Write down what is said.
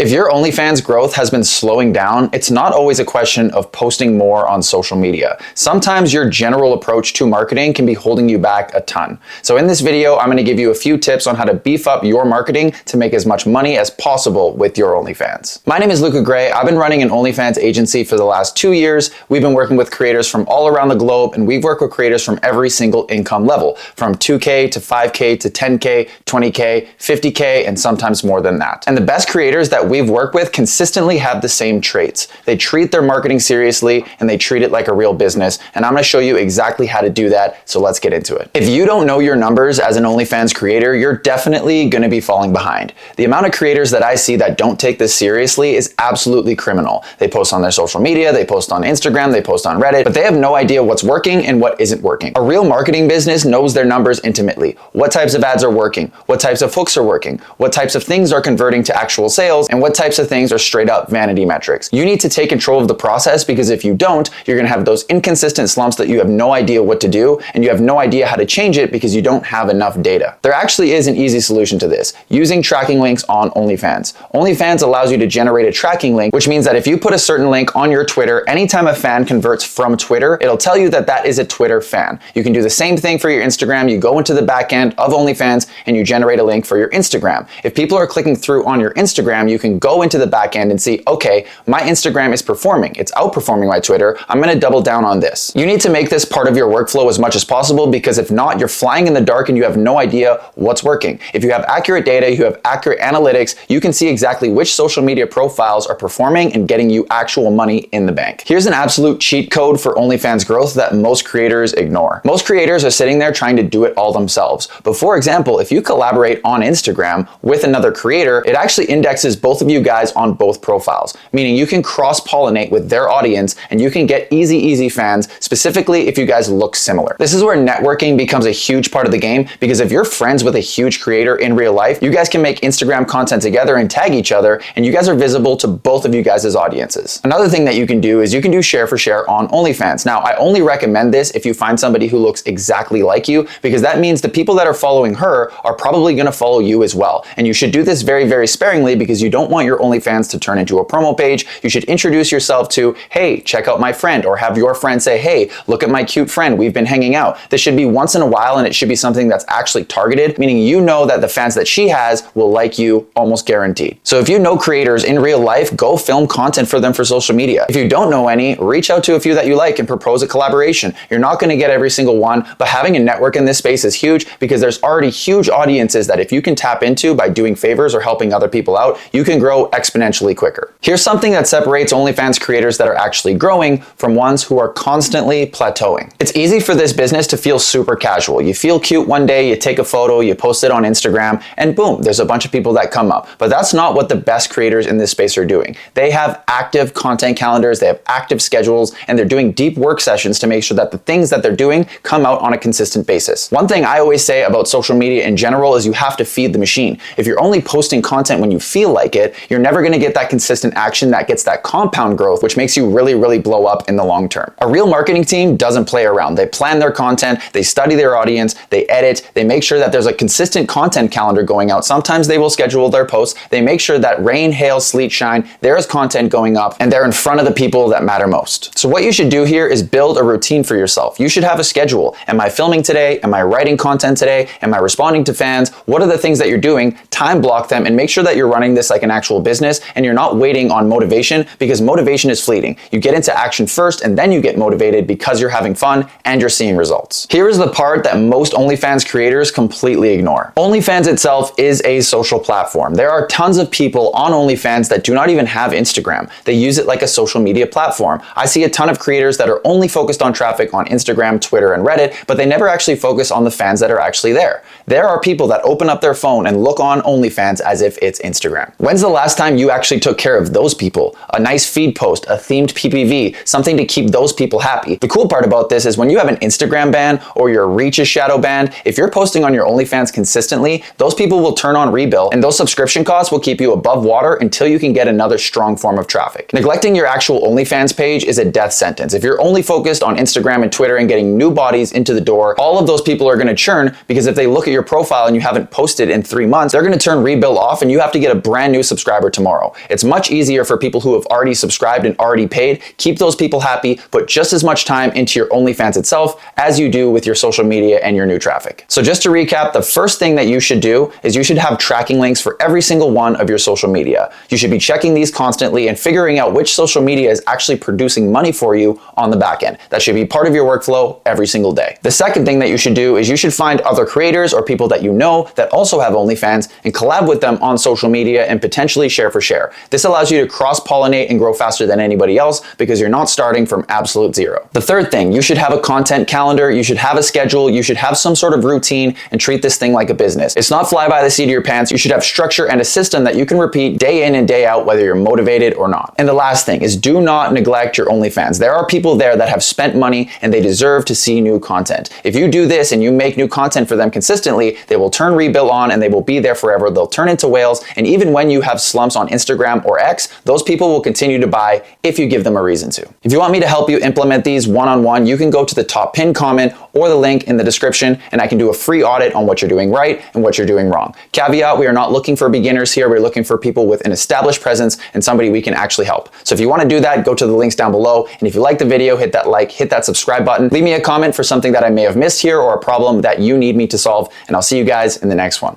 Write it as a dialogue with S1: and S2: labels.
S1: If your OnlyFans growth has been slowing down, it's not always a question of posting more on social media. Sometimes your general approach to marketing can be holding you back a ton. So in this video, I'm going to give you a few tips on how to beef up your marketing to make as much money as possible with your OnlyFans. My name is Luca Gray. I've been running an OnlyFans agency for the last 2 years. We've been working with creators from all around the globe, and we've worked with creators from every single income level, from 2K to 5K to 10K, 20K, 50K, and sometimes more than that. And the best creators that we've worked with consistently have the same traits. They treat their marketing seriously and they treat it like a real business. And I'm going to show you exactly how to do that. So let's get into it. If you don't know your numbers as an OnlyFans creator, you're definitely going to be falling behind. The amount of creators that I see that don't take this seriously is absolutely criminal. They post on their social media, they post on Instagram, they post on Reddit, but they have no idea what's working and what isn't working. A real marketing business knows their numbers intimately. What types of ads are working? What types of hooks are working? What types of things are converting to actual sales? And what types of things are straight up vanity metrics? You need to take control of the process, because if you don't, you're going to have those inconsistent slumps that you have no idea what to do, and you have no idea how to change it because you don't have enough data. There actually is an easy solution to this, using tracking links on OnlyFans. OnlyFans allows you to generate a tracking link, which means that if you put a certain link on your Twitter, anytime a fan converts from Twitter, it'll tell you that that is a Twitter fan. You can do the same thing for your Instagram. You go into the back end of OnlyFans and you generate a link for your Instagram. If people are clicking through on your Instagram, you can go into the back end and see, okay, my Instagram is performing. It's outperforming my Twitter. I'm going to double down on this. You need to make this part of your workflow as much as possible, because if not, you're flying in the dark and you have no idea what's working. If you have accurate data, you have accurate analytics, you can see exactly which social media profiles are performing and getting you actual money in the bank. Here's an absolute cheat code for OnlyFans growth that most creators ignore. Most creators are sitting there trying to do it all themselves. But for example, if you collaborate on Instagram with another creator, it actually indexes both of you guys on both profiles, meaning you can cross-pollinate with their audience and you can get easy fans, specifically if you guys look similar. This is where networking becomes a huge part of the game, because if you're friends with a huge creator in real life, you guys can make Instagram content together and tag each other, and you guys are visible to both of you guys' audiences. Another thing that you can do is you can do share for share on OnlyFans. Now, I only recommend this if you find somebody who looks exactly like you, because that means the people that are following her are probably going to follow you as well. And you should do this very sparingly, because you don't want your OnlyFans to turn into a promo page. You should introduce yourself to, hey, check out my friend, or have your friend say, hey, look at my cute friend, we've been hanging out. This should be once in a while, and it should be something that's actually targeted, meaning you know that the fans that she has will like you, almost guaranteed. So if you know creators in real life, go film content for them for social media. If you don't know any, reach out to a few that you like and propose a collaboration. You're not going to get every single one, but having a network in this space is huge, because there's already huge audiences that if you can tap into by doing favors or helping other people out, you can grow exponentially quicker. Here's something that separates OnlyFans creators that are actually growing from ones who are constantly plateauing. It's easy for this business to feel super casual. You feel cute one day, you take a photo, you post it on Instagram, and boom, there's a bunch of people that come up. But that's not what the best creators in this space are doing. They have active content calendars, they have active schedules, and they're doing deep work sessions to make sure that the things that they're doing come out on a consistent basis. One thing I always say about social media in general is you have to feed the machine. If you're only posting content when you feel like it, you're never going to get that consistent action that gets that compound growth, which makes you really blow up in the long term. A real marketing team doesn't play around. They plan their content, they study their audience, they edit, they make sure that there's a consistent content calendar going out. Sometimes they will schedule their posts. They make sure that rain, hail, sleet, shine, there is content going up, and they're in front of the people that matter most. So what you should do here is build a routine for yourself. You should have a schedule. Am I filming today? Am I writing content today? Am I responding to fans? What are the things that you're doing? Time block them and make sure that you're running this like an actual business, and you're not waiting on motivation, because motivation is fleeting. You get into action first and then you get motivated because you're having fun and you're seeing results. Here is the part that most OnlyFans creators completely ignore. OnlyFans itself is a social platform. There are tons of people on OnlyFans that do not even have Instagram. They use it like a social media platform. I see a ton of creators that are only focused on traffic on Instagram, Twitter, and Reddit, but they never actually focus on the fans that are actually there. There are people that open up their phone and look on OnlyFans as if it's Instagram. When's the last time you actually took care of those people? A nice feed post, a themed PPV, something to keep those people happy. The cool part about this is when you have an Instagram ban or your reach is shadow banned, if you're posting on your OnlyFans consistently, those people will turn on rebill, and those subscription costs will keep you above water until you can get another strong form of traffic. Neglecting your actual OnlyFans page is a death sentence. If you're only focused on Instagram and Twitter and getting new bodies into the door, all of those people are going to churn, because if they look at your profile and you haven't posted in 3 months, they're going to turn rebill off and you have to get a brand new subscription subscriber tomorrow. It's much easier for people who have already subscribed and already paid. Keep those people happy, put just as much time into your OnlyFans itself as you do with your social media and your new traffic. So just to recap, the first thing that you should do is you should have tracking links for every single one of your social media. You should be checking these constantly and figuring out which social media is actually producing money for you on the back end. That should be part of your workflow every single day. The second thing that you should do is you should find other creators or people that you know that also have OnlyFans and collab with them on social media and potentially share for share. This allows you to cross-pollinate and grow faster than anybody else because you're not starting from absolute zero. The third thing, you should have a content calendar, you should have a schedule, you should have some sort of routine and treat this thing like a business. It's not fly by the seat of your pants. You should have structure and a system that you can repeat day in and day out whether you're motivated or not. And the last thing is do not neglect your OnlyFans. There are people there that have spent money and they deserve to see new content. If you do this and you make new content for them consistently, they will turn Rebuilt on and they will be there forever. They'll turn into whales. And even when you have slumps on Instagram or X, those people will continue to buy if you give them a reason to. If you want me to help you implement these one-on-one, you can go to the top pinned comment or the link in the description and I can do a free audit on what you're doing right and what you're doing wrong. Caveat, we are not looking for beginners here. We're looking for people with an established presence and somebody we can actually help. So if you want to do that, go to the links down below. And if you like the video, hit that like, hit that subscribe button. Leave me a comment for something that I may have missed here or a problem that you need me to solve. And I'll see you guys in the next one.